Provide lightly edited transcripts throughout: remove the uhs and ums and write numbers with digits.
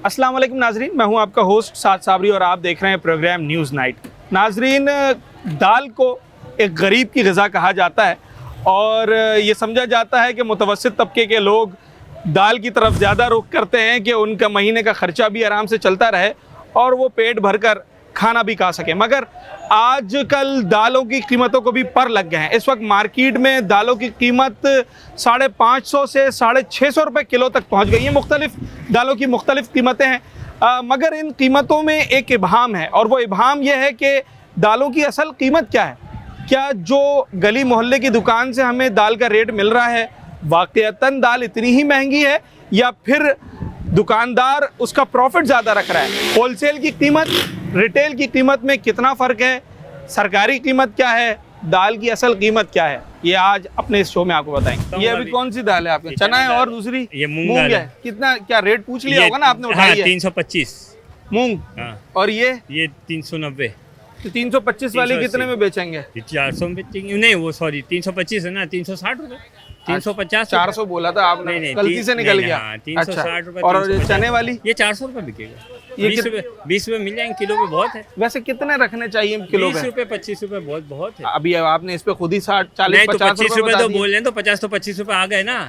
अस्सलाम वालेकुम नाजरीन, मैं हूं आपका होस्ट साद साबरी और आप देख रहे हैं प्रोग्राम न्यूज़ नाइट। नाजरीन, दाल को एक गरीब की ग़िज़ा कहा जाता है और ये समझा जाता है कि मुतवस्सित तबके के लोग दाल की तरफ ज़्यादा रुख करते हैं कि उनका महीने का ख़र्चा भी आराम से चलता रहे और वो पेट भरकर खाना भी खा सके। मगर आजकल दालों की कीमतों को भी पर लग गए हैं। इस वक्त मार्केट में दालों की कीमत 550 से 650 रुपये किलो तक पहुंच गई है। मुख्तलिफ दालों की मुख्तलिफ कीमतें हैं, मगर इन कीमतों में एक इबहम है और वो इबहम यह है कि दालों की असल कीमत क्या है। क्या जो गली मोहल्ले की दुकान से हमें दाल का रेट मिल रहा है वाक़ईतन दाल इतनी ही महंगी है, या फिर दुकानदार उसका प्रॉफिट ज़्यादा रख रहा है। होलसेल की कीमत रिटेल की कीमत में कितना फ़र्क है, सरकारी कीमत क्या है, दाल की असल कीमत क्या है, ये आज अपने इस शो में आपको बताएंगे। ये अभी कौन सी दाल है आपके? चना है और दूसरी ये मूंग है। कितना क्या रेट पूछ लिया होगा ना आपने? उठाई है 325 मूंग। और ये 390। तो 325 वाली कितने में बेचेंगे? 400 में बेचेंगे। नहीं वो सॉरी 325 है ना, 360 रुपये। 350 400 बोला था आपने, गलती से निकल गया। 360 रुपये। और ये चने वाली ये 400 रुपये बिकेगा। ये 20 रुपये मिल जाएंगे किलो पे, बहुत है। वैसे कितने रखने चाहिए किलो पे? 20 रुपये 25 रुपये बहुत है। अभी आपने इस पे खुद ही 60 40 नहीं तो 50 25 रुपये तो दिए। बोल रहे हैं, तो 50 तो 25 रुपये आ गए ना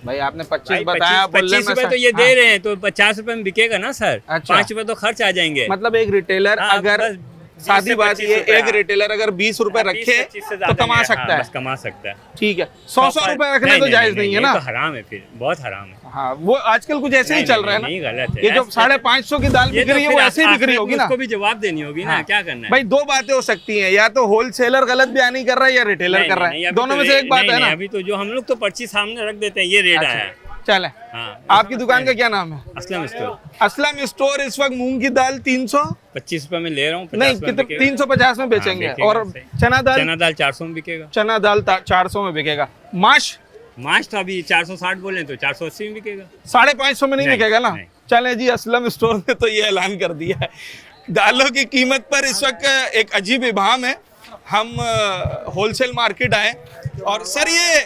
भाई। आपने 25 भाई, बताया, 25 रुपये तो ये दे रहे हैं, तो 50 रुपये में बिकेगा ना सर। अच्छा। 5 रुपये तो खर्च आ जाएंगे। मतलब एक रिटेलर अगर सादी बात ये, एक रिटेलर अगर 20 रुपए रखे तो कमा सकता है। बस कमा सकता है। ठीक है, 100 रुपए रखने तो जायज नहीं है ना? तो हराम है, फिर बहुत हराम है। हाँ, वो आजकल कुछ ऐसे ही चल रहा है ना। नहीं, गलत है। ये जो 550 की दाल बिक रही है वो ऐसे ही बिक रही होगी ना। उसको भी जवाब देनी होगी ना, क्या करना है भाई? दो बातें हो सकती हैं, या तो होलसेलर गलत बयानी कर रहा है या रिटेलर कर रहा है, दोनों में से एक बात है ना। अभी तो जो हम लोग तो पर्ची सामने रख देते हैं, ये रेट आया है। चले, आपकी दुकान का क्या नाम है? असलम स्टोर। असलम स्टोर। इस वक्त मूंग की दाल 325 रुपए में ले रहा हूँ। नहीं, कितने 350 में बेचेंगे। और चना दाल 400 में बिकेगा। चना दाल 400 में बिकेगा। माश तो अभी 460 बोले तो 480 में बिकेगा। 550 में नहीं बिकेगा ना? चले जी, असलम स्टोर ने तो ये ऐलान कर दिया है दालों की कीमत पर इस वक्त एक अजीब इबाम है। हम होलसेल मार्केट आए और सर, ये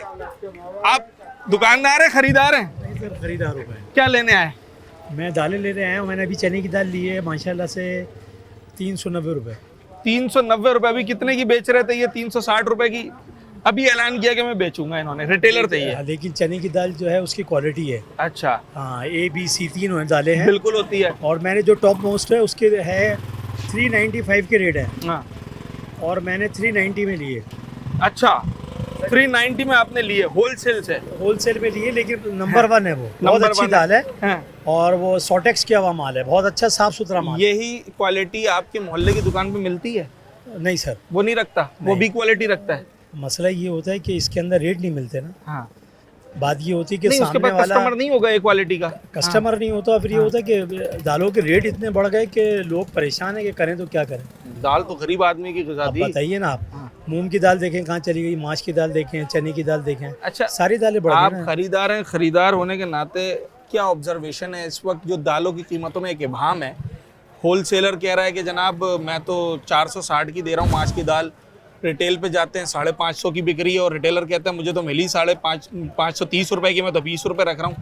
आप दुकानदार है खरीदार हैं? खरीदार हो गए। क्या लेने आए? मैं दालें लेने आया हूँ। मैंने अभी चने की दाल ली है माशाल्लाह से 390 रुपये। 390 रुपये। अभी कितने की बेच रहे थे ये? 360 रुपए की। अभी ऐलान किया कि मैं बेचूंगा इन्होंने, रिटेलर थे ये। लेकिन चने की दाल जो है उसकी क्वालिटी है। अच्छा। हाँ, ABC 3 दालें हैं। बिल्कुल होती है। और मैंने जो टॉप मोस्ट है उसके है 395 के रेट है। हाँ। और मैंने 390 में लिए। अच्छा, 390 में आपने लिए होलसेल से? होलसेल में लिए, लेकिन नंबर 1 है वो। बहुत अच्छी दाल है। और वो सॉटेक्स किया हुआ माल है, बहुत अच्छा साफ सुथरा माल। यही क्वालिटी आपके मोहल्ले की दुकान पे मिलती है? नहीं सर, वो नहीं रखता, वो भी क्वालिटी रखता है। मसला ये होता है कि इसके अंदर रेट नहीं मिलते ना। हाँ। बात ये होती है कि नहीं, उसके सामने पास वाला कस्टमर नहीं होगा ये क्वालिटी का। कस्टमर नहीं होता, फिर ये होता है कि दालों के रेट इतने बढ़ गए कि लोग परेशान है कि करें तो क्या करें। दाल तो गरीब आदमी की ग़िज़ा थी। बताइए ना आप, मूंग की दाल देखें कहाँ चली गई, माश की दाल देखें, चने की दाल देखें। अच्छा, सारी दालें बढ़ आप गई ना। खरीदार हैं, खरीदार होने के नाते क्या ऑब्जर्वेशन है इस वक्त जो दालों की कीमतों में एक इबाम है? होलसेलर कह रहा है कि जनाब मैं तो 460 की दे रहा हूँ माश की दाल, रिटेल पे जाते हैं 550 की बिक रही है और रिटेलर कहता है मुझे तो मिली 530 रुपए की, मैं तो 20 रुपए रख रहा हूँ।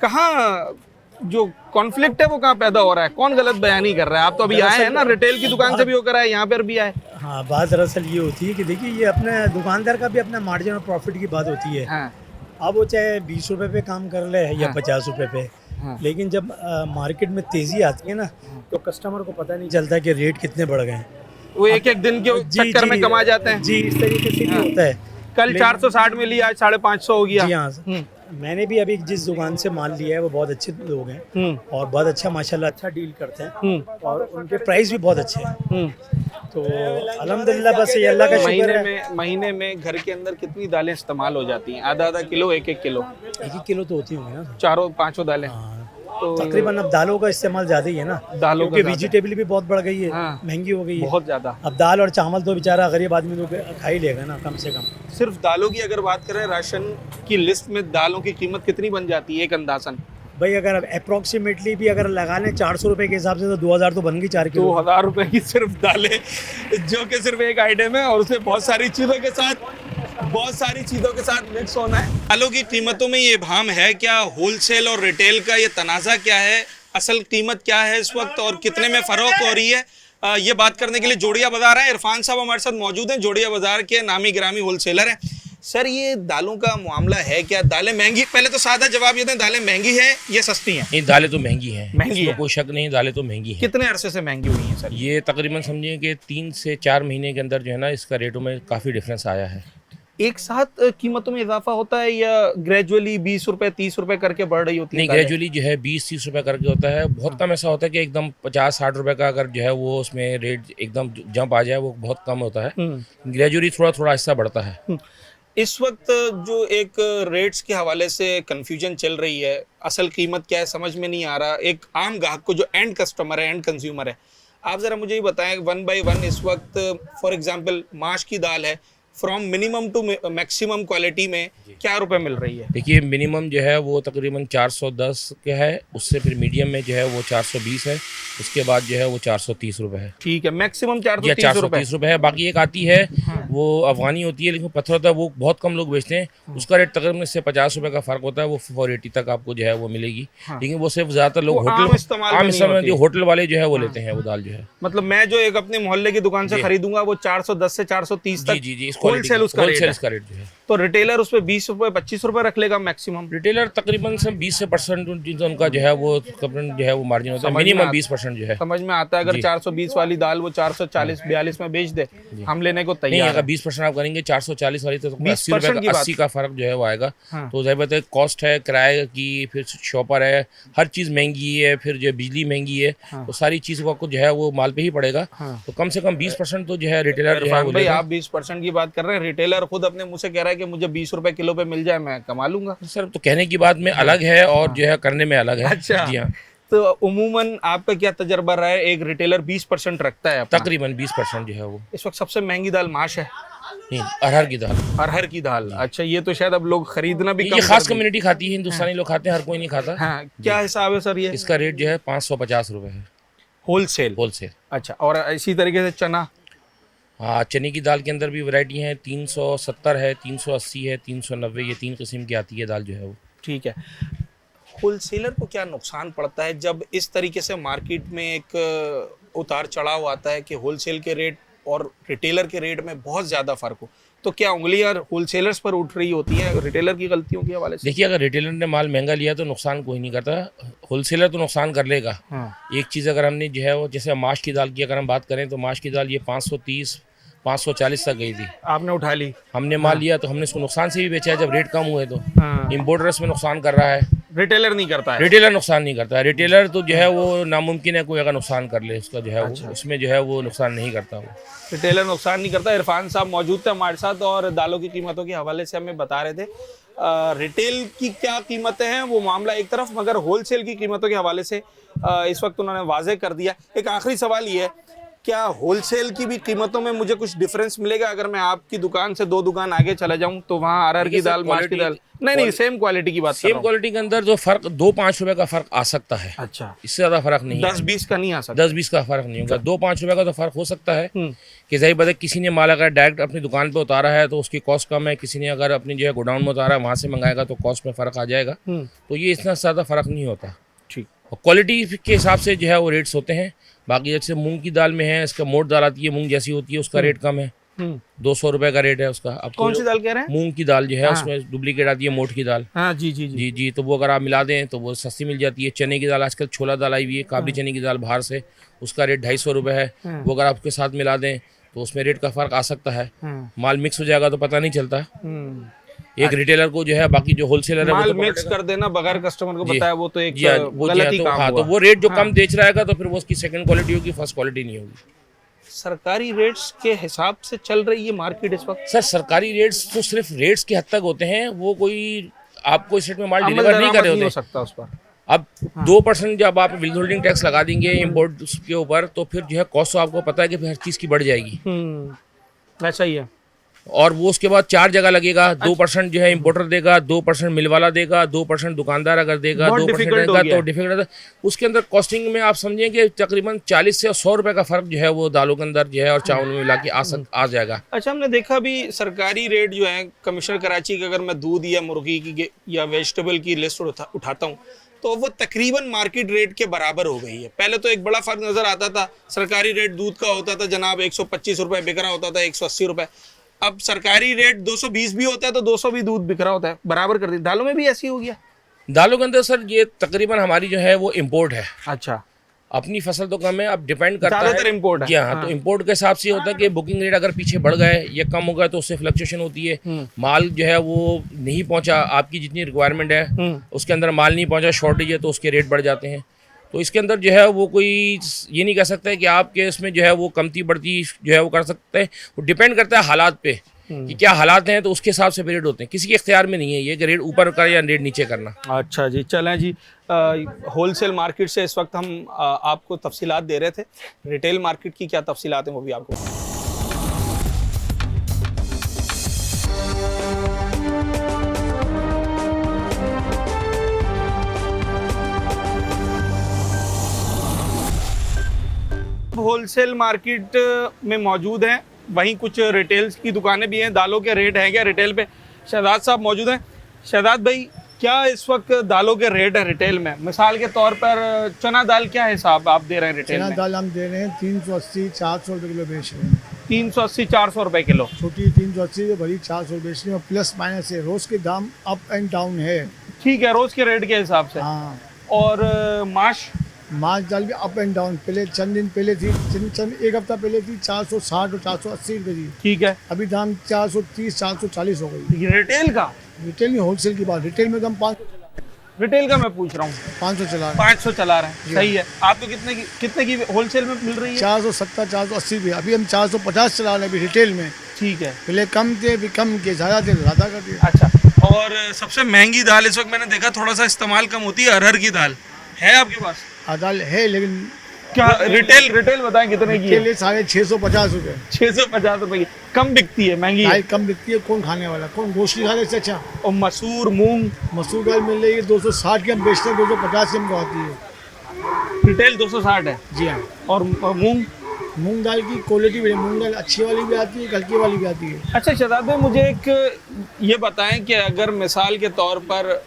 कहाँ जो कॉन्फ्लिक्ट है वो कहाँ पैदा हो रहा है? कौन गलत बयानी कर रहा है? आप तो अभी आए हैं ना, रिटेल की दुकान से भी होकर आए, यहाँ पर भी आए। हाँ, बात दरअसल ये होती है कि देखिए, ये अपने दुकानदार का भी अपना मार्जिन और प्रॉफिट की बात होती है। हाँ। अब वो चाहे 20 रुपए पे काम कर ले या 50 रुपए पे, लेकिन जब मार्केट में तेजी आती है ना, तो कस्टमर को पता नहीं चलता कि रेट कितने बढ़ गए हैं। वो एक दिन के चक्कर में कमा जाते हैं। जी, इस तरीके से भी होता है। कल 460 में लिया, आज 550 हो गया। जी हाँ। मैंने भी अभी जिस दुकान से माल लिया है वो बहुत अच्छे लोग हैं और बहुत अच्छा माशाल्लाह अच्छा डील करते हैं और उनके प्राइस भी बहुत अच्छे हैं। तो अल्हम्दुलिल्लाह, बस ये अल्लाह का शुक्र है। महीने में घर के अंदर कितनी दालें इस्तेमाल हो जाती हैं? आधा किलो, 1 किलो? 1 किलो तो होती होंगी ना, 4-5 दालें। तो तकरीबन अब दालों का इस्तेमाल ज्यादा ही है ना, दालों क्योंकि वेजिटेबल भी बहुत बढ़ गई है। महंगी हो गई है बहुत ज्यादा। अब दाल और चावल तो बेचारा गरीब आदमी तो खा ही लेगा ना, कम से कम। सिर्फ दालों की अगर बात करें, राशन की लिस्ट में दालों की कीमत कितनी बन जाती है एक अंदाजन? भाई अगर अप्रोक्सीमेटली भी अगर लगा लें 400 रुपए के हिसाब से तो 2000 तो बन गई 4 किलो। 2000 रुपए की सिर्फ दालें, जो कि सिर्फ एक आइटम है और उसमें बहुत सारी चीज़ों के साथ मिक्स होना है। दालों की कीमतों में ये भाम है क्या? होलसेल और रिटेल का ये तनाज़ा क्या है? असल कीमत क्या है इस वक्त और कितने में फ़रोख्त हो रही है, ये बात करने के लिए जोड़िया बाज़ार है। इरफान साहब हमारे साथ मौजूद हैं, जोड़िया बाज़ार के नामी गिरामी होलसेलर हैं। सर ये दालों का मामला है क्या, दालें महंगी, पहले तो सादा जवाब ये दें, दालें महंगी हैं ये सस्ती हैं? नहीं, दालें तो महंगी हैं, महंगी इसमें है, कोई शक नहीं, दालें तो महंगी हैं। कितने अरसे से महंगी हुई हैं सर? ये तकरीबन समझिए कि 3 से 4 महीने के अंदर जो है ना इसका रेटों में काफ़ी डिफरेंस आया है। एक साथ कीमतों में इजाफा होता है या ग्रेजुअली 20 रुपए 30 रुपए करके बढ़ रही होती है? नहीं, ग्रेजुअली जो है 20-30 रुपए करके होता है। बहुत कम ऐसा होता है कि एकदम 50-60 रुपए का अगर जो है वो उसमें रेट एकदम जंप आ जाए, वो बहुत कम होता है। ग्रेजुअली थोड़ा थोड़ा हिस्सा बढ़ता है। इस वक्त जो एक रेट्स के हवाले से कंफ्यूजन चल रही है, असल कीमत क्या है समझ में नहीं आ रहा। एक आम ग्राहक को जो एंड कस्टमर है, एंड कंज्यूमर है, आप ज़रा मुझे ये बताएं 1 बाय 1 इस वक्त फॉर एग्जांपल माश की दाल है, from minimum to maximum quality में क्या रुपए मिल रही है? देखिए मिनिमम जो है वो तकरीबन 410 के है, उससे फिर मीडियम में जो है वो 420 है, उसके बाद जो है वो 430 रुपए है। ठीक है, मैक्सिमम 430 430 रुपए है। बाकी एक आती है वो अफगानी होती है लेकिन पत्थर होता है, वो बहुत कम लोग बेचते हैं, उसका रेट तकरीबन इससे 50 रुपए का फर्क होता है, वो 480 तक आपको जो है वो मिलेगी। लेकिन वो सिर्फ ज़्यादातर लोग होटल आम इस्तेमाल जो होटल वाले जो है वो लेते हैं वो दाल जो है। मतलब मैं जो एक अपने मोहल्ले की दुकान से खरीदूंगा वो 410 से 430 तक जी होलसेल उसका रेट जो है। तो रिटेलर उस पे 20 रुपए 25 रुपए रख लेगा मैक्सिमम? रिटेलर तकरीबन से 20 से % उनका जो है वो जो है वो मार्जिन होता है, मिनिमम 20% जो है। समझ में आता है। अगर 420 वाली दाल वो 440-42 में बेच दे, हम लेने को नहीं, तैयार अगर 20% आप करेंगे 440 वाली तो 80 रुपए का 80 का फर्क जो है वो आएगा। तो जाहिर बात है कॉस्ट है, किराए की, फिर शॉपर है, हर चीज़ महंगी है, फिर जो बिजली महंगी है, तो सारी चीज़ को आपको जो है वो माल पे ही पड़ेगा। तो कम से कम 20% तो जो है रिटेलर जो है वो भाई आप 20% की बात कर रहे हैं, रिटेलर खुद अपने मुंह से कह रहा है कि मुझे 20 रुपए किलो पे मिल जाए मैं कमा लूंगा। सर तो कहने की बात में अलग है और जो है करने में अलग है। अच्छा जी हाँ। तो उमूमन आपका क्या तजर्बा रहा है, एक रिटेलर 20% रखता है अपना? तकरीबन 20% जो है वो। इस वक्त सबसे महंगी दाल माश है? नहीं, अरहर की दाल। अरहर की दाल, अच्छा ये तो शायद अब लोग खरीदना भी ये खास कम्युनिटी खाती है, हिंदुस्तानी लोग खाते हैं, हर कोई नहीं खाता। हाँ, क्या हिसाब है सर ये? इसका रेट जो है 550 रुपए है होलसेल। अच्छा, और इसी तरीके से चना? हाँ, चने की दाल के अंदर भी वैरायटी है, 370 है, 380 है, 390, ये 3 किस्म की आती है दाल जो है वो। ठीक है, होलसेलर को क्या नुकसान पड़ता है जब इस तरीके से मार्केट में एक उतार चढ़ाव आता है कि होलसेल के रेट और रिटेलर के रेट में बहुत ज़्यादा फ़र्क हो? तो क्या उंगलियां होलसेलर्स पर उठ रही होती हैं रिटेलर की गलतियों के हवाले से? देखिए अगर रिटेलर ने माल महंगा लिया तो नुकसान कोई नहीं करता, होलसेलर तो नुकसान कर लेगा। एक चीज़ अगर हमने जो है वो जैसे माश की दाल की अगर हम बात करें तो माश की दाल ये 530 540 तक गई थी, आपने उठा ली, हमने माल लिया तो हमने इसको नुकसान से भी बेचा है जब रेट कम हुए तो। इम्पोर्टर इसमें नुकसान कर रहा है, रिटेलर नहीं करता है। रिटेलर नुकसान नहीं करता है, रिटेलर तो जो है वो नामुमकिन है कोई अगर नुकसान कर ले उसका जो है वो उसमें जो है वो नुकसान नहीं करता, वो रिटेलर नुकसान नहीं करता। इरफान साहब मौजूद थे हमारे साथ और दालों की कीमतों के हवाले से हमें बता रहे थे। रिटेल की क्या कीमतें हैं वो मामला एक तरफ, मगर होलसेल की कीमतों के हवाले से इस वक्त उन्होंने वाजे कर दिया। एक आखिरी सवाल ये है, क्या होलसेल की भी कीमतों में मुझे कुछ डिफरेंस मिलेगा अगर मैं आपकी दुकान से 2 दुकान आगे चला जाऊं तो वहाँ अरहर की दाल, माश की दाल? नहीं, सेम क्वालिटी की बात कर रहा हूं। सेम क्वालिटी के अंदर जो फर्क 2-5 रुपए का फर्क आ सकता है। अच्छा, इससे ज्यादा फर्क नहीं, 10-20 का नहीं आ सकता, 10-20 का फर्क नहीं होगा। 2-5 रुपए का तो फर्क हो सकता है कि जाहिर बात है किसी ने माल अगर डायरेक्ट अपनी दुकान पे उतारा है तो उसकी कॉस्ट कम है, किसी ने अगर अपनी जो है गोडाउन में उतारा है वहाँ से मंगाएगा तो कॉस्ट में फ़र्क आ जाएगा। तो ये इतना ज़्यादा फ़र्क नहीं होता। ठीक, और क्वालिटी के हिसाब से जो है वो रेट्स होते हैं। बाकी जैसे मूंग की दाल में है, इसका मोट दाल आती है मूंग जैसी होती है, उसका रेट कम है, 200 रुपए का रेट है उसका। अब कौन सी दाल कह रहे हैं? मूंग की दाल जो है उसमें डुप्लीकेट आती है मोट की दाल। हाँ, जी, तो वो अगर आप मिला दें तो वो सस्ती मिल जाती है। चने की दाल आजकल छोला दाल आई हुई है, काबली चने की दाल बाहर से, उसका रेट 250 रुपए है। वो अगर आपके साथ मिला दें तो उसमें रेट का फर्क आ सकता है। माल मिक्स हो जाएगा तो पता नहीं चलता एक रिटेलर को जो है, बाकी जो होलसेलर है माल मिक्स कर देना बगैर कस्टमर को बताया वो तो एक गलती काम हुआ। तो वो रेट जो कम बेच रहा है तो फिर वो उसकी सेकंड क्वालिटी होगी, फर्स्ट क्वालिटी नहीं होगी। सरकारी रेट्स के हिसाब से चल रही है मार्केट इस वक्त? सर सरकारी रेट्स तो सिर्फ रेट्स की हद तक होते हैं, वो कोई आपको इस रेट में माल डिलीवर नहीं कर रहे होते सकता उस पर। अब 2% जब आप विद होल्डिंग टैक्स लगा देंगे इम्पोर्ट के ऊपर तो फिर जो है कॉस्ट तो आपको पता है कि फिर हर चीज़ की बढ़ जाएगी। ऐसा ही है। और वो उसके बाद 4 जगह लगेगा। 2% जो है इम्पोर्टर देगा, 2% मिल वाला देगा, 2% दुकानदार अगर देगा, 2% देगा तो डिफिकल्ट है। उसके अंदर कॉस्टिंग में आप समझें कि तकरीबन 40 से 100 रुपए का फर्क जो है वो दालों के अंदर जो है और चावल में मिला के आ जाएगा। अच्छा, हमने देखा भी सरकारी रेट जो है कमिश्नर कराची का, अगर मैं दूध या मुर्गी की या वेजिटेबल की लिस्ट उठाता हूँ तो वो तकरीबन मार्केट रेट के बराबर हो गई है। पहले तो एक बड़ा फर्क नजर आता था, सरकारी रेट दूध का होता था जनाब 125 रुपए बिक रहा होता था, 180 रुपए। अब सरकारी रेट 220 भी होता है तो 200 भी दूध बिक रहा होता है, बराबर कर दी। दालों में भी ऐसी हो गया? दालों के अंदर सर ये तकरीबन हमारी जो है वो इम्पोर्ट है। अच्छा, अपनी फसल तो कम है, अब डिपेंड करता ज्यादातर है import है। जी हाँ, तो इम्पोर्ट के हिसाब से होता है कि बुकिंग रेट अगर पीछे बढ़ गए या कम हो गए तो उससे फ्लक्चुएशन होती है। माल जो है वो नहीं पहुंचा, आपकी जितनी रिक्वायरमेंट है उसके अंदर माल नहीं पहुंचा, शॉर्टेज है तो उसके रेट बढ़ जाते हैं। तो इसके अंदर जो है वो कोई ये नहीं कह सकता है कि आपके इसमें जो है वो कमती बढ़ती जो है वो कर सकते हैं। वो डिपेंड करता है हालात पे कि क्या हालात हैं, तो उसके हिसाब से रेट होते हैं। किसी के इख्तियार में नहीं है ये कि रेट ऊपर कर या रेट नीचे करना। अच्छा जी, चलें जी। होलसेल मार्केट से इस वक्त हम आपको तफसीलात दे रहे थे, रिटेल मार्केट की क्या तफसीलात हैं वो भी आपको। होलसेल मार्केट में मौजूद हैं, वहीं कुछ रिटेल्स की दुकानें भी हैं। दालों के रेट हैं क्या रिटेल पे? शहजाद साहब मौजूद हैं। शहजाद भाई, क्या इस वक्त दालों के रेट है रिटेल में? मिसाल के तौर पर चना दाल क्या हिसाब आप दे रहे हैं रिटेल में? चना दाल हम दे रहे हैं 380-400 रुपये किलो बेच रहे हैं। 380-400 रुपए किलो। छोटी 380 बड़ी 400 बेच रहे हैं, प्लस माइनस है। रोज के दाम अप एंड डाउन है। ठीक है, रोज के रेट के हिसाब से। हाँ, और माश माछ दाल भी अप एंड डाउन। पहले चंद दिन पहले थी, चंद एक हफ्ता पहले थी 460 और 480 रुपये थी। ठीक है, अभी दाम 430-440 हो गई। ये रिटेल का? रिटेल में होलसेल की बात, रिटेल में तो हम 500 रिटेल का मैं पूछ रहा हूँ। 500 चला रहे हैं। 500 चला रहे हैं, सही है। आपको कितने की होलसेल में मिल रही है? 470-480 रुपये। अभी हम 450 चला रहे हैं अभी रिटेल में। ठीक है, पहले कम थे, अभी कम के, ज़्यादा थे ज़्यादा कर दिए। अच्छा। और सबसे महंगी दाल इस वक्त मैंने देखा थोड़ा सा इस्तेमाल कम होती है, अरहर की दाल है आपके पास? दाल है लेकिन क्या रिटेल बताएं कितने की के है? लिए 650 रुपये। 650 रुपए की कम बिकती है, महंगी है। दाल कम बिकती है, कौन खाने वाला, कौन गोश्त खा इससे अच्छा। और मसूर मूंग मसूर दाल मिल रही है 260 की, हम बेचते हैं 250 की हमको आती है। रिटेल 260 है जी हाँ। और मूंग? मूंग दाल की क्वालिटी भी है, मूंग दाल अच्छी वाली भी आती है, हल्की वाली भी आती है। अच्छा शहजाद भाई, मुझे एक ये बताएं कि अगर मिसाल के तौर पर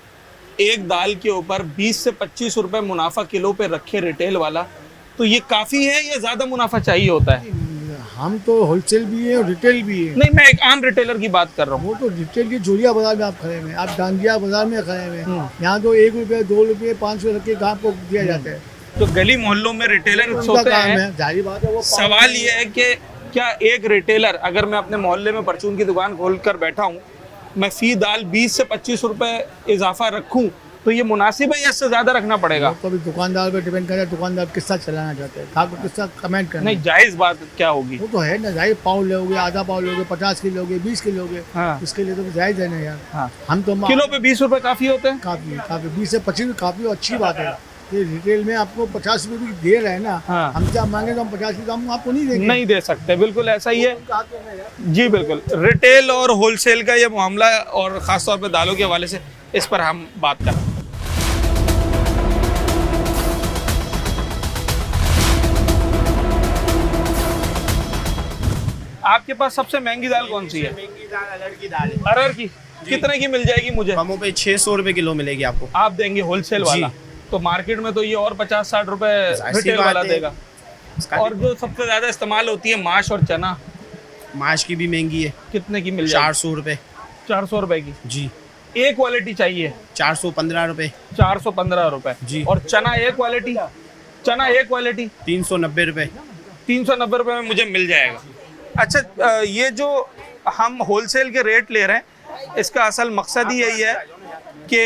एक दाल के ऊपर 20 से 25 रुपए मुनाफा किलो पे रखे रिटेल वाला, तो ये काफ़ी है या ज़्यादा मुनाफा चाहिए होता है? हम तो होलसेल भी है और रिटेल भी है। नहीं, मैं एक आम रिटेलर की बात कर रहा हूँ। वो तो रिटेल की जोरिया बाजार में आप खड़े हैं, आप डांडिया बाजार में खड़े हैं। यहाँ तो 1 रुपये 2 रुपये 5 रुपये रख के आपको दिया जाता है। तो गली मोहल्लों में रिटेलर उनका होते काम हैं। है, जाहिर बात है। वो सवाल ये है कि क्या एक रिटेलर, अगर मैं अपने मोहल्ले में परचून की दुकान खोल कर बैठा हूँ, मैं फी दाल 20 से 25 रुपए इजाफा रखूँ तो ये मुनासिब है या इससे ज्यादा रखना पड़ेगा? तो अभी दुकानदार पे डिपेंड करता है, दुकानदार किस्सा चलाना चाहते हैं, आपको किस्सा कमेंट करना। नहीं, जायज बात क्या होगी? वो तो है ना, जाहिर पाव लोगे, आधा पाव लोगे, 50 की लोगे, 20 की लोगे। हाँ। इसके लिए तो जायज है ना यार। हाँ। हम तो किलो पे 20 रुपए काफी होते हैं? काफी 20 से 25 काफी अच्छी बात है। ये रिटेल में आपको 50 रुपये भी दे रहे हैं ना। हाँ। हम क्या मांगे तो हम 50 की दाम आपको नहीं देंगे। नहीं दे सकते, बिल्कुल ऐसा ही है जी। बिल्कुल, रिटेल और होलसेल का ये मामला है, और ख़ासतौर पे दालों के हवाले से इस पर हम बात कर रहे हैं। आपके पास सबसे महंगी दाल कौन सी है? महंगी दाल अरहर की दाल है। अरहर की कितने की मिल जाएगी मुझे? कमों पे 600 रुपए किलो मिलेगी आपको। आप देंगे होलसेल वाला? तो मार्केट में तो ये और 50-60 रुपए रिटेल वाला देगा। और जो सबसे ज्यादा इस्तेमाल होती है माश और चना, माश की भी महंगी है। कितने की मिल जाएगी? 400 रुपए। 400 रुपए की जी। एक क्वालिटी चाहिए? 415 रुपए। 415 रुपए जी। और चना एक क्वालिटी? चना एक क्वालिटी 390 रुपए। 390 रुपए में मुझे मिल जाएगा। अच्छा, ये जो हम होलसेल के रेट ले रहे हैं, इसका असल मकसद ही यही है कि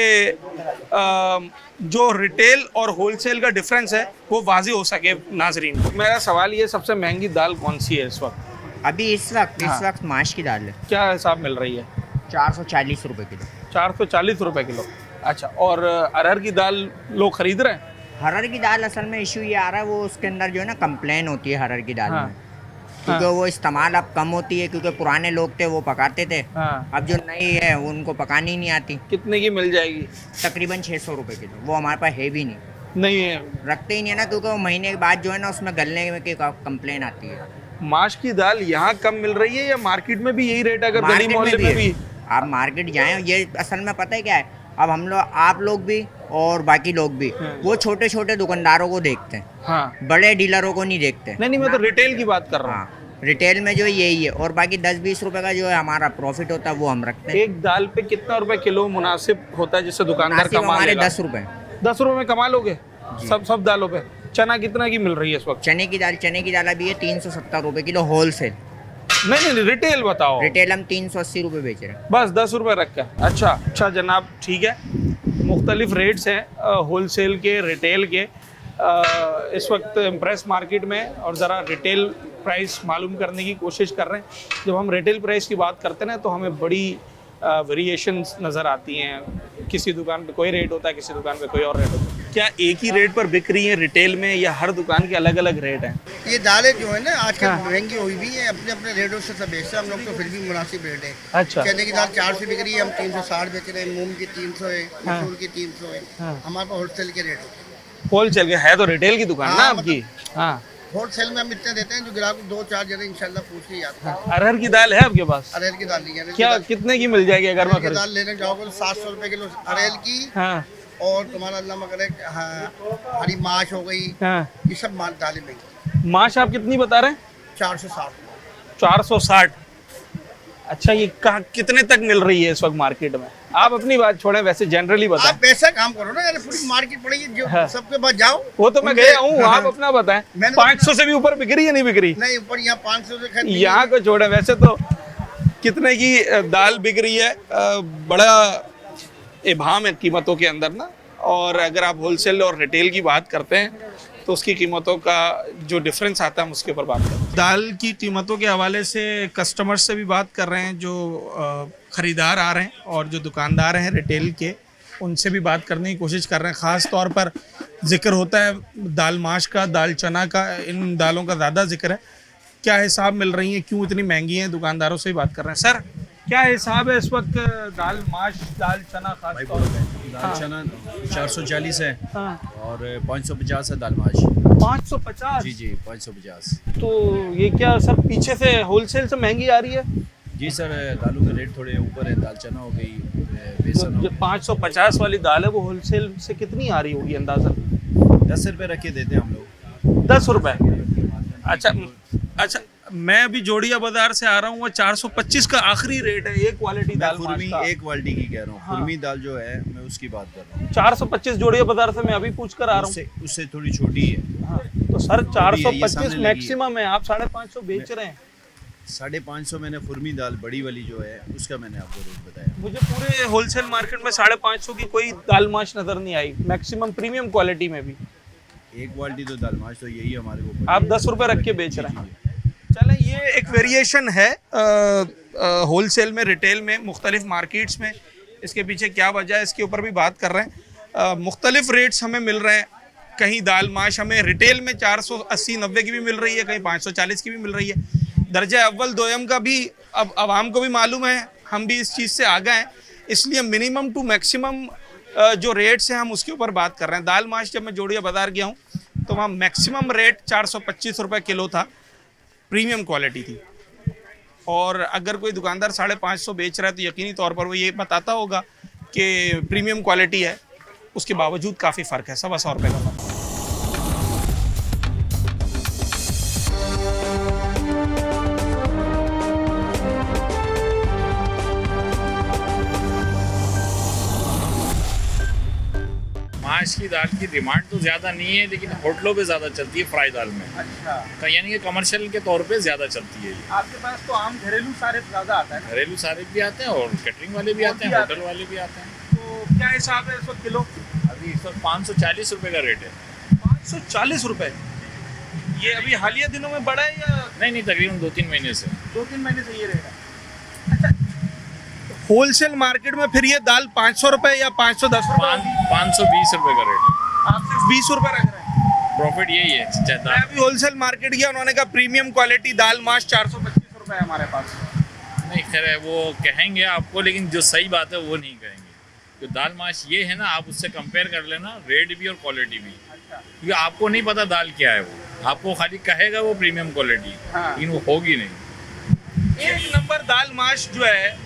जो रिटेल और होलसेल का डिफरेंस है वो वाज़ेह हो सके नाजरीन को। मेरा सवाल ये, सबसे महंगी दाल कौन सी है इस वक्त? अभी इस वक्त माश की दाल है, क्या हिसाब मिल रही है? 440 रुपए किलो। 440 रुपए किलो। अच्छा, और अरहर की दाल लोग खरीद रहे हैं? हरर की दाल असल में इशू ये आ रहा है, वो उसके अंदर जो है ना कंप्लेन होती है हरर की दाल हाँ। में, क्योंकि वो इस्तेमाल अब कम होती है, क्योंकि पुराने लोग थे वो पकाते थे। हाँ। अब जो नई है उनको पकानी नहीं आती। कितने की मिल जाएगी? तकरीबन 600 रुपए किलो। वो हमारे पास है भी नहीं, नहीं है, रखते ही नहीं है ना, क्योंकि वो महीने के बाद जो है ना उसमें गलने की कंप्लेन आती है। माश की दाल यहाँ कम मिल रही है या मार्केट में भी यही रेट है? अगर गली मार्केट मोहल्ले में भी आप मार्केट जाएं, ये असल में पता है क्या है, अब हम लोग, आप लोग भी और बाकी लोग भी, वो छोटे छोटे दुकानदारों को देखते हैं, हाँ बड़े डीलरों को नहीं देखते। नहीं मैं तो रिटेल की बात कर रहा हूँ। हाँ, रिटेल में जो यही है, और बाकी 10-20 रुपए का जो है हमारा प्रॉफिट होता है वो हम रखते हैं। एक दाल पे कितना रुपए किलो मुनासिब होता है जिससे दुकानदार मुनासिब कमा हमारे लेगा? 10 रुपए। 10 रुपए में कमा लोगे सब दालों पे? चना कितना की मिल रही है इस वक्त? चने की दाल अभी है 370 रुपए किलो होलसेल। नहीं रिटेल बताओ। रिटेल हम 380 रुपए बेच रहे हैं। बस 10 रुपए रख कर। अच्छा जनाब, ठीक है। मुख्तलिफ रेट्स हैं होलसेल के, रिटेल के। इस वक्त इम्प्रेस मार्केट में, और ज़रा रिटेल प्राइस मालूम करने की कोशिश कर रहे हैं। जब हम रिटेल प्राइस की बात करते हैं ना, तो हमें बड़ी वेरिएशंस नज़र आती हैं। किसी दुकान पे कोई रेट होता है, किसी दुकान पे कोई और रेट होता है। क्या एक ही रेट पर बिक रही है रिटेल में, या हर दुकान के अलग अलग रेट हैं? ये दालें जो है ना आजकल हाँ। महंगी हुई भी है, अपने अपने रेटों से सब बेचते हैं हम लोग, तो फिर भी मुनासिब रेट है। अच्छा चने की दाल 400 बिक रही है, हम 360 बेच रहे हैं। मूंग की 300 है, हाँ। मसूर की 300 है। हाँ। हमारे पास होलसेल के रेट होते हैं। होलसेल के है तो रिटेल की दुकान ना हाँ, आपकी? हाँ। होलसेल में हम इतने देते हैं जो ग्राहक 2-4 जगह इंशाल्लाह पूछ के आता है। अरहर की दाल है आपके पास? अरहर की दाल नहीं है। क्या कितने की मिल जाएगी अगर मैं अरहर की खरीद? दाल लेने जाओगे तो 700 रुपए किलो अरहर की, हाँ और तुम्हारा अल्लाह मगर हरी माश हो गई, हाँ। ये सब माल दालें महंगी। माश आप कितनी बता रहे हैं? 460। 460। अच्छा, ये कहाँ कितने तक मिल रही है इस वक्त मार्केट में? आप अपनी बात छोड़ें, वैसे जनरली बताएं। आप पैसा काम करो ना यार, पूरी मार्केट पड़ेगी जो हाँ। सबके पास जाओ। वो तो मैं उनके- गया हूँ, हाँ। आप अपना बताएं। मैंने 500 से भी ऊपर बिक रही है, नहीं बिक रही? नहीं, ऊपर यहाँ 500 से खरीद यहाँ को छोड़े, वैसे तो कितने की दाल बिक रही है? बड़ा इबाम है कीमतों के अंदर ना। और अगर आप होलसेल और रिटेल की बात करते हैं तो उसकी कीमतों का जो डिफरेंस आता है हम उसके ऊपर बात करते हैं। दाल की कीमतों के हवाले से कस्टमर से भी बात कर रहे हैं, जो ख़रीदार आ रहे हैं और जो दुकानदार हैं रिटेल के, उनसे भी बात करने की कोशिश कर रहे हैं। ख़ास तौर पर जिक्र होता है दाल माश का, दाल चना का, इन दालों का ज़्यादा जिक्र है। क्या हिसाब मिल रही हैं, क्यों इतनी महंगी हैं? दुकानदारों से ही बात कर रहे हैं। सर, क्या हिसाब है इस वक्त दाल माश, दाल चना खास तौर पे? दाल चना 440 है हाँ। और 550 है दाल माश। 550? जी 550। तो ये क्या सर पीछे से होलसेल से महंगी आ रही है? जी सर, दालों के रेट थोड़े ऊपर है। दाल चना हो गई, बेसन हो जो गई। 550 वाली दाल है वो होलसेल से कितनी आ रही होगी अंदाजन? 10 रुपये रख के देते हैं हम लोग। 10 रुपए? अच्छा, मैं अभी जोड़िया बाजार से आ रहा हूँ, 425 का आखिरी रेट है एक क्वालिटी दाल माश खुरमी का। एक क्वालिटी की कह रहा हूँ। हाँ। खुरमी दाल जो है मैं उसकी बात कर रहा हूँ। 425 जोड़िया बाजार से मैं अभी पूछ कर आ रहा हूँ। उससे थोड़ी छोटी है। हाँ, तो सर ये 425 सामने लगी है। मैक्सिमम है, आप 550 बेच रहे हैं। 550 मैंने खुरमी दाल बड़ी वाली जो है उसका मैंने आपको रेट बताया। मुझे पूरे होलसेल मार्केट में 550 की कोई दाल माश नजर नहीं आई, मैक्सिमम प्रीमियम क्वालिटी में भी। एक क्वालिटी तो दाल माश तो यही हमारे को। आप 10 रुपए रख के बेच रहे हैं। चलें, ये एक वेरिएशन है होलसेल में, रिटेल में, मुख्तलिफ मार्केट्स में। इसके पीछे क्या वजह है, इसके ऊपर भी बात कर रहे हैं। मुख्तलिफ रेट्स हमें मिल रहे हैं। कहीं दाल माश हमें रिटेल में 480-90 की भी मिल रही है, कहीं 540 की भी मिल रही है। दर्जा अव्वल दोयम का भी अब आवाम को भी मालूम है, हम भी इस चीज़ से आगे हैं, इसलिए मिनिमम टू मैक्सिमम जो रेट्स हैं हम उसके ऊपर बात कर रहे हैं। दाल माश जब मैं जोड़िया बाजार गया हूँ तो वहाँ मैक्सिमम रेट 425 रुपये किलो था, प्रीमियम क्वालिटी थी। और अगर कोई दुकानदार 550 बेच रहा है तो यकीनी तौर पर वो ये बताता होगा कि प्रीमियम क्वालिटी है, उसके बावजूद काफ़ी फ़र्क है, 125 रुपये का फ़र्क। माश की दाल की डिमांड तो ज़्यादा नहीं है, लेकिन होटलों पे ज़्यादा चलती है फ्राई दाल में। अच्छा, तो यानी कि कमर्शियल के तौर पे ज़्यादा चलती है ये। आपके पास तो आम घरेलू सारे ज़्यादा आता है, घरेलू सारे भी आते हैं और कैटरिंग वाले भी आते हैं, होटल वाले भी आते हैं। तो क्या हिसाब है इस वक्त किलो? अभी इस वक्त 540 रुपये का रेट है। 540 रुपये? ये अभी हालिया दिनों में बढ़ा है या? नहीं, तकरीबन 2-3 महीने से। 2-3 महीने से ये रेट है। अच्छा, होलसेल मार्केट में फिर ये दाल 500 रुपये या 510 रुपये? 520 रुपये का रेट है। आप सिर्फ 20 रुपये रख रहे हैं? प्रॉफिट यही है मैं ज़्यादा। अभी होलसेल मार्केट गया, उन्होंने कहा प्रीमियम क्वालिटी दाल माश 425 रुपये है हमारे पास। नहीं खैर है, वो कहेंगे आपको, लेकिन जो सही बात है वो नहीं कहेंगे। जो दाल माश ये है ना, आप उससे कंपेयर कर लेना, रेट भी और क्वालिटी भी। क्योंकि आपको नहीं पता दाल क्या है, वो आपको खाली कहेगा वो प्रीमियम क्वालिटी, हाँ। लेकिन वो होगी नहीं। एक नंबर दाल माश जो है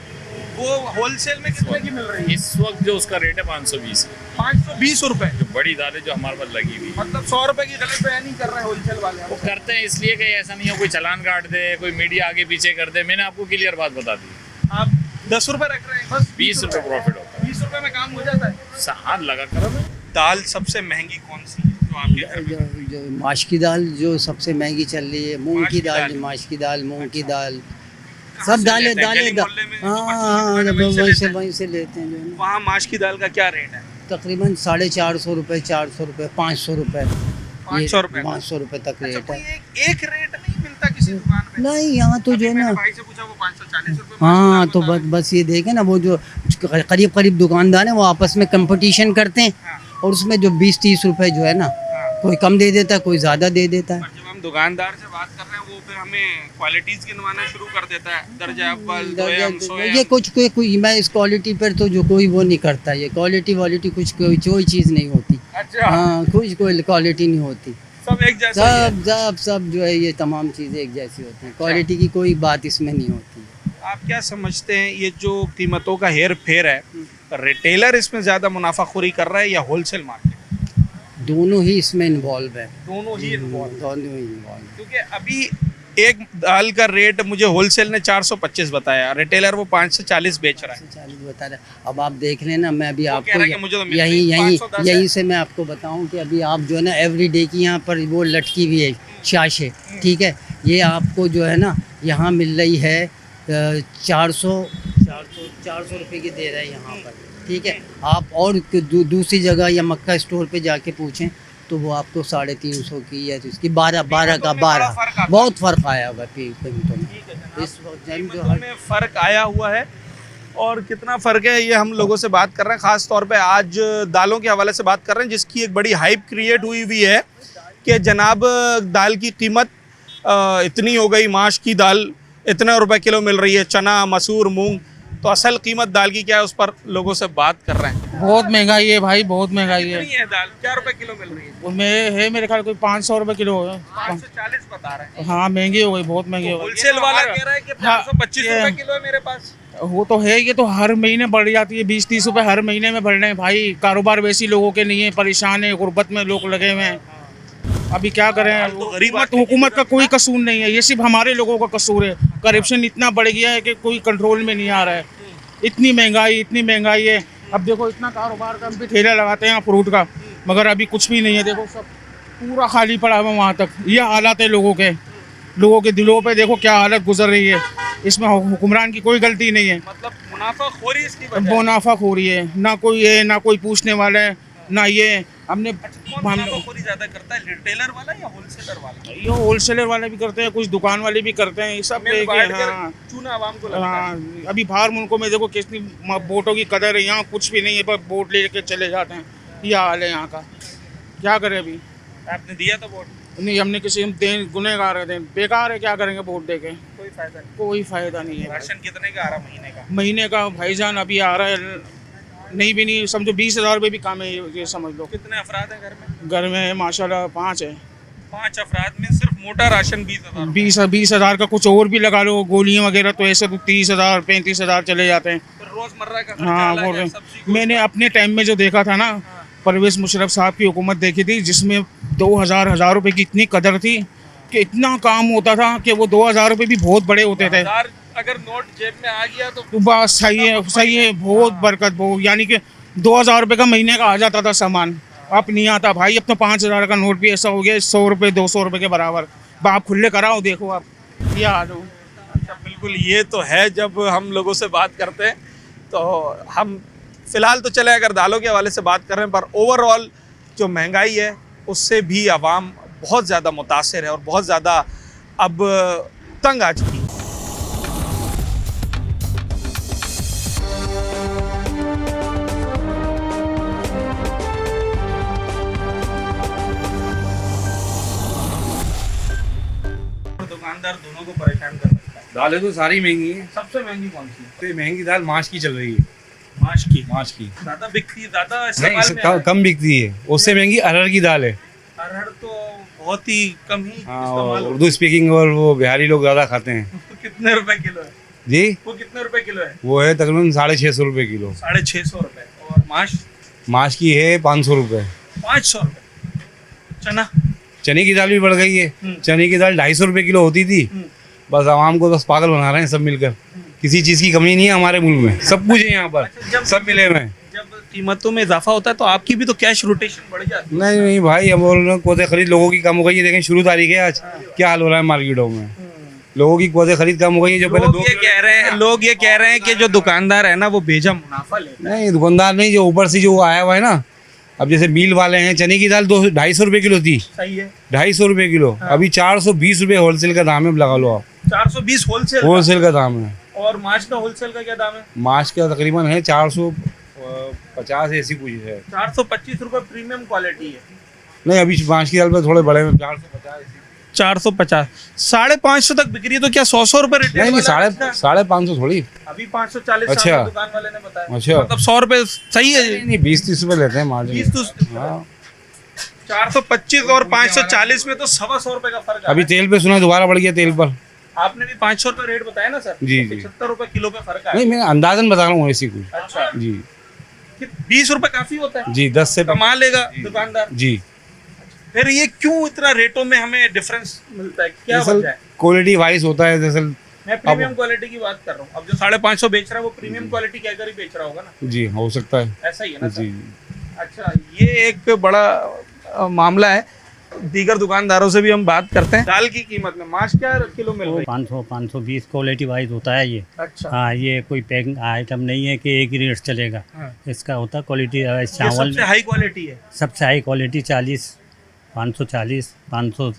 वो होलसेल में कितने की मिल रही है? इस वक्त जो उसका रेट है 520 है। 520 रुपए। जो बड़ी दाल है जो हमारे पास लगी हुई है, मतलब 100 रुपए की गलत बयानी कर रहे हैं होलसेल वाले। वो करते हैं इसलिए कि ऐसा नहीं हो कोई चालान काट दे, कोई मीडिया आगे पीछे कर दे। मैंने आपको क्लियर बात बता दी। आप 10 रुपए रख रहे हैं बस? 20 रुपए प्रॉफिट होता है। 20 रुपए में काम हो जाता है। हाथ लगा करो। दाल सबसे महंगी कौन सी है जो आपके घर में? जो माश की दाल जो सबसे महंगी चल रही है, मूंग माश की की दाल, दाल। माश की दाल, मूंग की दाल, कहाँ सब से दालें लेते हैं? दालें गली मोहल्ले में जो हाँ, बस्ती में वहीं से लेते हैं? वहीं से लेते हैं जो है ना। वहाँ माश की दाल का क्या रेट है? तकरीबन 450 रुपए, 400 रुपए, 500 रुपए, 500 रुपए? 500 रुपए तक अच्छा, रेट कोई है। एक रेट नहीं मिलता किसी दुकान पे? नहीं, यहाँ तो अभी जो है मैंने ना, भाई से पूछा, वो 540 रुपए हाँ, माश की तो दाल बता बस ये देखें ना, वो जो करीब करीब दुकानदार हैं वो आपस में कंपटीशन करते हैं, हाँ। और उसमें जो 20-30 रुपए जो है ना, कोई कम दे देता है, कोई ज़्यादा दे देता है। पर जब हम दुकानदार से बात कर रहे हैं वो फिर हमें क्वालिटीज गिनवाना शुरू कर देता है, दर्जा अव्वल, दोयम, सोयम। ये कुछ कोई मैं इस क्वालिटी पर तो जो कोई वो नहीं करता, ये क्वालिटी वालिटी कुछ कोई चीज़ नहीं होती। अच्छा, हाँ, कुछ कोई क्वालिटी नहीं होती, सब एक जैसा ही है। सब जो है ये तमाम चीज़ें एक जैसी होती हैं, क्वालिटी की कोई बात इसमें नहीं होती। आप क्या समझते हैं ये जो कीमतों का हेर फेर है, रिटेलर इसमें ज्यादा मुनाफाखोरी कर रहा है या होलसेल मार्केट? दोनों ही इसमें इन्वॉल्व है, दोनों ही involved है। दोनों ही इन्वॉल्व। क्योंकि अभी एक दाल का रेट मुझे होलसेल ने 425 बताया, रिटेलर वो 540 बेच रहा है। 40 बता रहे, अब आप देख लेना, मैं अभी वो कह आपको रहा है कि मुझे तो मिलती यही यही 510 है। यही से मैं आपको बताऊं कि अभी आप जो है ना एवरीडे की यहाँ पर वो लटकी हुई है शाशे, ठीक है, ये आपको जो है ना यहाँ मिल रही है 400 रुपए की दे रहे हैं यहाँ पर, ठीक है। आप और दूसरी जगह या मक्का स्टोर पे जाके पूछें तो वो आपको 350 की या तो इसकी 12 का 12, बहुत फ़र्क आया हुआ कीमतों में इस वक्त कीमतों में फ़र्क आया हुआ है। और कितना फ़र्क है ये हम लोगों से बात कर रहे हैं, ख़ास तौर पे आज दालों के हवाले से बात कर रहे हैं, जिसकी एक बड़ी हाइप क्रिएट हुई है कि जनाब दाल की कीमत इतनी हो गई, माश की दाल इतने रुपए किलो मिल रही है, चना, मसूर, मूंग। तो असल कीमत दाल की क्या है, उस पर लोगों से बात कर रहे हैं। बहुत महंगाई है भाई, बहुत महंगाई है। कितनी है दाल? क्या रुपए किलो मिल रही है? वो मेरे ख्याल कोई 500 रुपए किलो है। 540 बता रहे हैं। हाँ, महंगी हो गई, बहुत महंगी हो गई। होलसेल वाला कह रहा है कि 525 रुपए किलो है मेरे पास। वो तो है, ये तो हर महीने बढ़ जाती है, 20-30 रुपए हर महीने में बढ़ रहे हैं भाई। कारोबार वैसी लोगों के नहीं है, परेशान है, गुर्बत में लोग लगे हुए हैं। अभी क्या करें, हुकूमत का कोई कसूर नहीं है, ये सिर्फ हमारे लोगों का कसूर है। करप्शन इतना बढ़ गया है कि कोई कंट्रोल में नहीं आ रहा है। इतनी महंगाई है। अब देखो, इतना कारोबार का हम भी ठेला लगाते हैं फ्रूट का, मगर अभी कुछ भी नहीं है। देखो, सब पूरा खाली पड़ा हुआ वहाँ तक। ये हालात है लोगों के दिलों पे देखो क्या हालत गुजर रही है। इसमें हुक्मरान की कोई गलती नहीं है, मतलब मुनाफाखोरी इसकी वजह है। मुनाफाखोरी है, ना कोई है, ना कोई पूछने वाला है, ना ये हमने मुनाफाखोरी ज्यादा करता है, रिटेलर वाला या होलसेलर वाला? ये होलसेलर वाले भी करते हैं, कुछ दुकान वाले भी करते हैं, ये सब चूना आवाम को लगता है। हाँ, अभी बाहर मुल्कों में देखो कितनी वोटों की कदर है, यहाँ कुछ भी नहीं है, बस वोट लेके चले जाते हैं। ये हाल है यहाँ का, क्या करें अभी। आपने दिया था वोट? नहीं, हमने किसी गुनहगार है, बेकार है, क्या करेंगे वोट दे के, कोई फायदा नहीं है। राशन कितने का आ रहा महीने का? महीने का भाईजान अभी आ रहा है नहीं भी नहीं, समझो 20,000 रुपये भी कम है, ये समझ लो। कितने अफराद हैं घर में? घर में माशाल्लाह 5 है। 5 अफराद में सिर्फ मोटा राशन 20,000? 20,000 का कुछ और भी लगा लो, गोलियां वगैरह, तो ऐसे तो 30,000 35,000 चले जाते हैं। रोजमर्रा का हाँ, मैंने अपने टाइम में जो देखा था ना, परवेज़ मुशर्रफ साहब की हुकूमत देखी थी, जिसमें 2,000 रुपये की इतनी कदर थी कि इतना काम होता था कि वो 2,000 रुपये भी बहुत बड़े होते थे। अगर नोट जेब में आ गया तो बस सही है, बहुत बरकत, बहुत, यानी कि 2,000 रुपये का महीने का आ जाता था सामान। अब नहीं आता भाई, अब तो 5,000 का नोट भी ऐसा हो गया 100 रुपये 200 रुपये के बराबर। बाप खुले कराओ, देखो आप ये हाल हो। अच्छा, बिल्कुल ये तो है। जब हम लोगों से बात करते हैं तो हम फ़िलहाल तो चले अगर दालों के हवाले से बात कर रहे हैं, पर ओवरऑल जो महंगाई है उससे भी आवाम बहुत ज़्यादा मुतासिर है और बहुत ज़्यादा अब तंग आ चुकी है। दुकानदार दोनों को परेशान कर रखा है। दालें तो सारी महंगी हैं। सबसे महंगी कौन सी है? तो महंगी दाल माश की चल रही है। माश की ज़्यादा बिकती है, ज़्यादा नहीं, इस्तेमाल में आ रहा है। कम बिकती है। उससे महंगी अरहर की दाल है। अरहर तो बहुत ही कम ही हाँ, इस्तेमाल उर्दू स्पीकिंग और वो बिहारी लोग ज़्यादा खाते हैं। कितने रुपए किलो है? जी वो कितने रुपए किलो है? वो है तकरीबन 650 रुपये किलो। 650 रुपए। और माश? माश की है 500 रुपये। 500 रुपए। चना? चने की दाल भी बढ़ गई है। चने की दाल 250 रुपये किलो होती थी, बस आवाम को बस पागल बना रहे हैं सब मिलकर। किसी चीज़ की कमी नहीं है हमारे मुल्क में, सब कुछ है यहाँ पर, सब मिले हुए हैं। जब कीमतों में इजाफा होता है तो आपकी भी तो कैश रोटेशन बढ़ जाती है। नहीं नहीं भाई, अब बोल रहे हैं कोते खरीद लोगों की कम हो गई है। देखें शुरू तारीख है आज, क्या हाल हो रहा है मार्केटों में। लोगों की कोते खरीद कम हो गई है। जो पहले लोग ये कह रहे हैं कि जो दुकानदार है ना वो बेजा मुनाफा ले। नहीं, दुकानदार नहीं, जो ऊपर से जो आया हुआ है ना, अब जैसे मिल वाले हैं, चने की दाल 250 रुपये किलो थी। सही है। 250 रुपये किलो, अभी 420 रुपये होलसेल का दाम है। लगा लो आप, 420 होलसेल का दाम है। और मार्च का होलसेल का क्या दाम है? मार्च का तकरीबन है 450 ऐसी कुछ है। 425 रुपए प्रीमियम क्वालिटी है। नहीं, अभी मार्च की दाल पे थोड़े बड़े में 450 450 550 तक बिक्री है। तो क्या 100 रुपए रिटेल? नहीं, 550 थोड़ी, अभी 540 अच्छा। दुकान वाले ने बताया। अच्छा, मतलब 100 रुपए सही है। नहीं 20-30 रुपये लेते हैं मार्जिन। 20 हाँ। 425 और 540 में तो 125 रुपए का फर्क है। अभी तेल पे सुना दोबारा बढ़ गया तेल पर। आपने भी 500 रुपए रेट बताया ना सर? जी, तो 75 रुपए किलो पे फर्क है। नहीं, मैं अंदाजन बता रहा हूँ ऐसी कुछ। अच्छा जी 20 रुपए काफी होता है जी, 10 से कमा लेगा दुकानदार। जी। फिर ये क्यों इतना रेटों में हमें डिफरेंस मिलता है? क्या वजह है? क्वालिटी वाइज होता है। जैसे मैं प्रीमियम क्वालिटी की बात कर रहा हूँ। अब जो 550 बेच रहा है वो प्रीमियम क्वालिटी कहकर ही बेच रहा होगा ना? जी, हो सकता है, ऐसा ही है ना सर? जी। अच्छा, ये एक बड़ा मामला है। दीगर दुकानदारों से भी हम बात करते हैं। दाल की कीमत में माश क्या किलो मिल रही है? 520 क्वालिटी वाइज होता है ये। अच्छा। हाँ, ये कोई पैकिंग आइटम नहीं है कि एक ही रेट चलेगा। हाँ। इसका होता है क्वालिटी। ये चावल सबसे हाई क्वालिटी है। सबसे हाई क्वालिटी 40, 540, 500।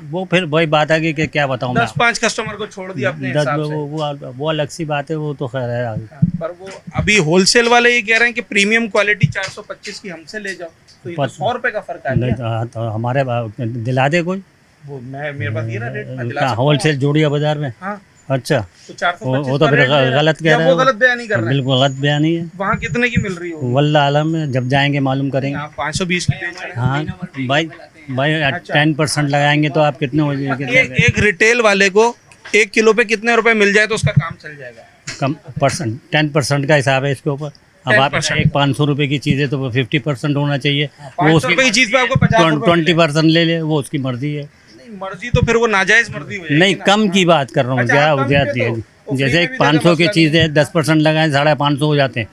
वो फिर वही बात है कि क्या बताऊँ मैं। 10-5 कस्टमर को छोड़ दिया अपने 10 हिसाब से। वो अलग सी बात है, वो तो खैर है। पर वो अभी होलसेल वाले ये कह रहे हैं कि प्रीमियम क्वालिटी 425 की हमसे ले जाओ, तो ये तो 100 रुपए का फर्क नहीं, है। तो हमारे दिला दे कोई। वो मेरे पास ये ना रेट मैं दिला सकता हूं। होलसेल जोड़िया बाजार में। हाँ। अच्छा, तो 425 वो तो फिर गलत कह रहे हैं। वो गलत बयान नहीं कर रहे हैं। बिल्कुल गलत बयान नहीं है। वहाँ कितने की मिल रही हो? वल्लाह आलम में जब जाएंगे मालूम करेंगे। 520 की बेच रहे हैं। हाँ भाई 10% लगाएंगे तो आप कितने हो जाएंगे? एक रिटेल वाले को 1 किलो पे कितने रुपए मिल जाए तो उसका काम चल जाएगा? कम परसेंट 10% का हिसाब है इसके ऊपर। अब आप 500 रुपए की चीज़ है तो 50% होना चाहिए। वो उसकी रुपए की चीज पे आपको 50 20% ले ले, वो उसकी मर्जी है। मर्जी तो फिर वो नाजायज मर्जी हो जाएगी नहीं, ना? कम की बात कर रहा हूँ। अच्छा, क्या आप हो कम जाती पे है? तो जैसे फ्री में 500 भी की दे चीज़ है, 10% लगाएं 550 हो जाते हैं।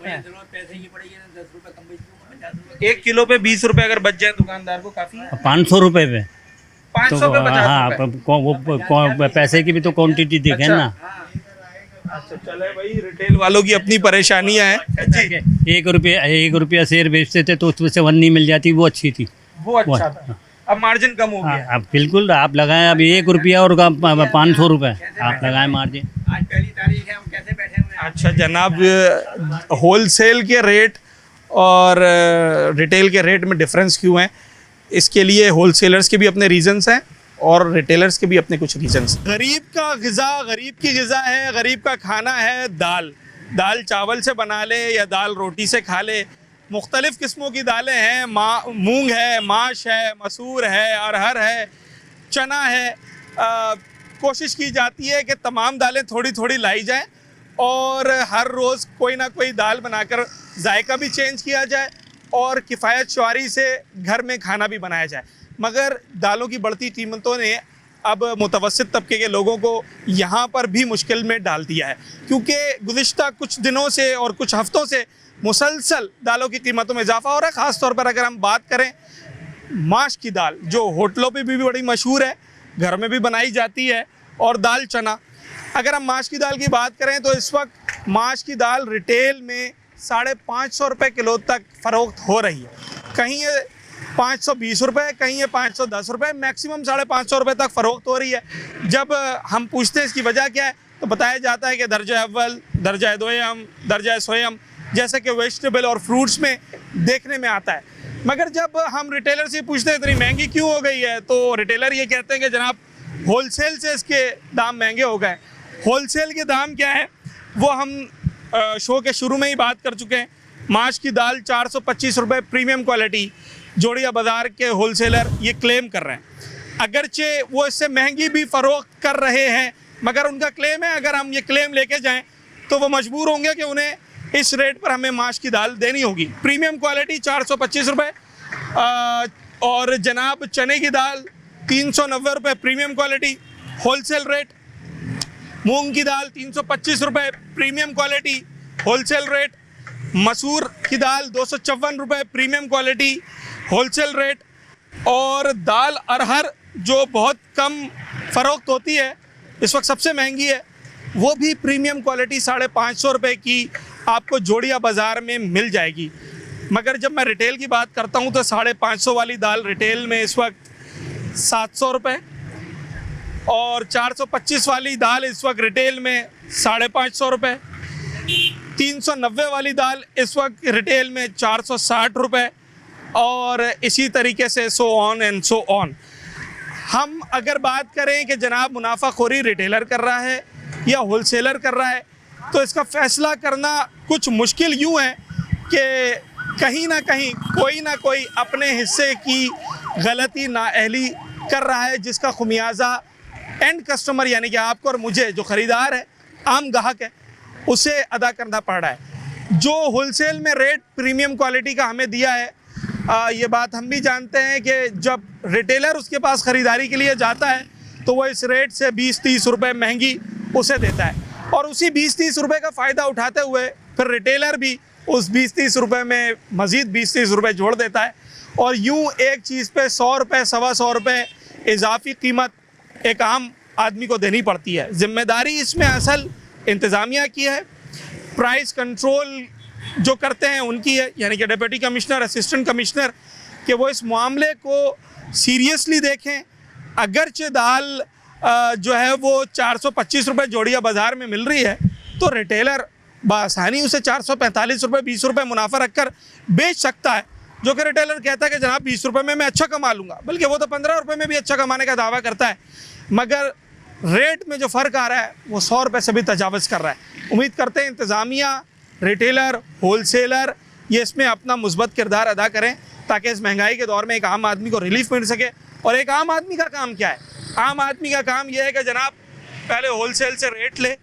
1 किलो पे 20 रुपए अगर बच जाए दुकानदार को काफी है। 500 रुपए पे 500 पे 50 हाँ, वो पैसे की भी तो क्वांटिटी दिखे ना। अच्छा, चले भाई, रिटेल वालों की अपनी परेशानियां हैं जी। 1 रुपया शेयर बेचते थे तो उसमें से 1 नहीं मिल जाती, वो अच्छी थी। वो अच्छा था। अब मार्जिन कम हो गया। अब बिल्कुल आप लगाएं अभी 1 रुपया और 500 रुपए आप लगाएं मार्जिन। आज पहली तारीख है, हम कैसे बैठे हुए हैं? अच्छा जनाब, होलसेल के रेट और रिटेल के रेट में डिफरेंस क्यों है? इसके लिए होलसेलर्स के भी अपने रीजंस हैं और रिटेलर्स के भी अपने कुछ रीजंस। गरीब का ग़िज़ा, गरीब की ग़िज़ा है, गरीब का खाना है दाल। दाल चावल से बना ले या दाल रोटी से खा ले। मुख्तलिफ़ किस्मों की दालें हैं। मूंग है, माश है, मसूर है, अरहर है, चना है। कोशिश की जाती है कि तमाम दालें थोड़ी थोड़ी लाई जाएं और हर रोज़ कोई ना कोई दाल बनाकर जायका भी चेंज किया जाए और किफ़ायत शुआरी से घर में खाना भी बनाया जाए। मगर दालों की बढ़ती कीमतों ने अब मुतवस्सित तबके के लोगों को यहाँ पर भी मुश्किल में डाल दिया है, क्योंकि गुज़िश्ता कुछ दिनों से और कुछ हफ्तों से मुसलसल दालों की कीमतों में इजाफा हो रहा है। ख़ास तौर पर अगर हम बात करें माश की दाल, जो होटलों पे भी बड़ी मशहूर है, घर में भी बनाई जाती है, और दाल चना। अगर हम माश की दाल की बात करें तो इस वक्त माश की दाल रिटेल में 550 रुपये किलो तक फ़रोख्त हो रही है। कहीं ये 520 रुपये, कहीं ये 510 रुपये, मैक्सिमम 550 रुपये तक फ़रोख्त हो रही है। जब हम पूछते हैं इसकी वजह क्या है तो बताया जाता है कि दर्जा अव्वल, दर्जा दोयम, दर्जा सोयम जैसे कि वेजिटेबल और फ्रूट्स में देखने में आता है। मगर जब हम रिटेलर से पूछते हैं इतनी महंगी क्यों हो गई है, तो रिटेलर ये कहते हैं कि जनाब होलसेल से इसके दाम महंगे हो गए। होलसेल के दाम क्या है वो हम शो के शुरू में ही बात कर चुके हैं। माश की दाल 425 रुपये प्रीमियम क्वालिटी जोड़िया बाज़ार के होलसेलर ये क्लेम कर रहे हैं। अगरचे वो इससे महंगी भी फ़रोख्त कर रहे हैं मगर उनका क्लेम है, अगर हम ये क्लेम लेके जाएं तो वो मजबूर होंगे कि उन्हें इस रेट पर हमें माश की दाल देनी होगी। प्रीमियम क्वालिटी 425 रुपये और जनाब चने की दाल 390 रुपये प्रीमियम क्वालिटी होलसेल रेट। मूंग की दाल 325 रुपये प्रीमियम क्वालिटी होलसेल रेट। मसूर की दाल 254 रुपये प्रीमियम क्वालिटी होलसेल रेट। और दाल अरहर जो बहुत कम फ़रोख्त होती है, इस वक्त सबसे महंगी है, वो भी प्रीमियम क्वालिटी 550 रुपये की आपको जोड़िया बाज़ार में मिल जाएगी। मगर जब मैं रिटेल की बात करता हूँ तो 550 वाली दाल रिटेल में इस वक्त 700 रुपये और 425 वाली दाल इस वक्त रिटेल में 550 रुपये। 390 वाली दाल इस वक्त रिटेल में 460 रुपये और इसी तरीके से so on and so on. हम अगर बात करें कि जनाब मुनाफाखोरी रिटेलर कर रहा है या होलसेलर कर रहा है, तो इसका फ़ैसला करना कुछ मुश्किल यूँ है कि कहीं ना कोई अपने हिस्से की गलती नाअहली कर रहा है, जिसका खुमियाजा एंड कस्टमर यानी कि आपको और मुझे जो ख़रीदार है, आम ग्राहक है, उसे अदा करना पड़ रहा है। जो होलसेल में रेट प्रीमियम क्वालिटी का हमें दिया है, ये बात हम भी जानते हैं कि जब रिटेलर उसके पास ख़रीदारी के लिए जाता है तो वो इस रेट से 20-30 रुपये महंगी उसे देता है और उसी 20-30 रुपये का फ़ायदा उठाते हुए फिर रिटेलर भी उस 20-30 रुपये में मज़ीद 20-30 रुपये जोड़ देता है और यूँ एक चीज़ पे 100 रुपये 125 रुपये इजाफी कीमत एक आम आदमी को देनी पड़ती है। ज़िम्मेदारी इसमें असल इंतज़ामिया की है, प्राइस कंट्रोल जो करते हैं उनकी है, यानी कि डिप्टी कमिश्नर, असिस्टेंट कमिश्नर, कि वो इस मामले को सीरियसली देखें। अगरचे दाल जो है वो 425 रुपये जोड़िया बाज़ार में मिल रही है तो रिटेलर बासानी उसे 445 रुपये 20 रुपये मुनाफा रखकर बेच सकता है, जो कि रिटेलर कहता है कि जनाब 20 रुपये में मैं अच्छा कमा लूँगा, बल्कि वो तो 15 रुपये में भी अच्छा कमाने का दावा करता है, मगर रेट में जो फ़र्क आ रहा है वो 100 रुपये से भी तजावज़ कर रहा है। उम्मीद करते हैं इंतज़ामिया, रिटेलर, होलसेलर ये इसमें अपना मुस्बत किरदार अदा करें ताकि इस महंगाई के दौर में एक आम आदमी को रिलीफ मिल सके। और एक आम आदमी का काम क्या है? आम आदमी का काम यह है कि जनाब पहले होलसेल से रेट ले,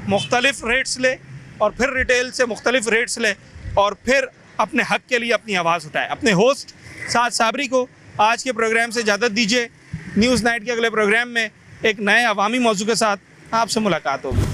मुख्तलिफ रेट्स ले और फिर रिटेल से मुख्तलिफ रेट्स ले और फिर अपने हक़ के लिए अपनी आवाज़ उठाए। अपने होस्ट साद साबरी को आज के प्रोग्राम से इजाज़त दीजिए। न्यूज़ नाइट के अगले प्रोग्राम में एक नए अवामी मौजू के साथ आपसे मुलाकात होगी।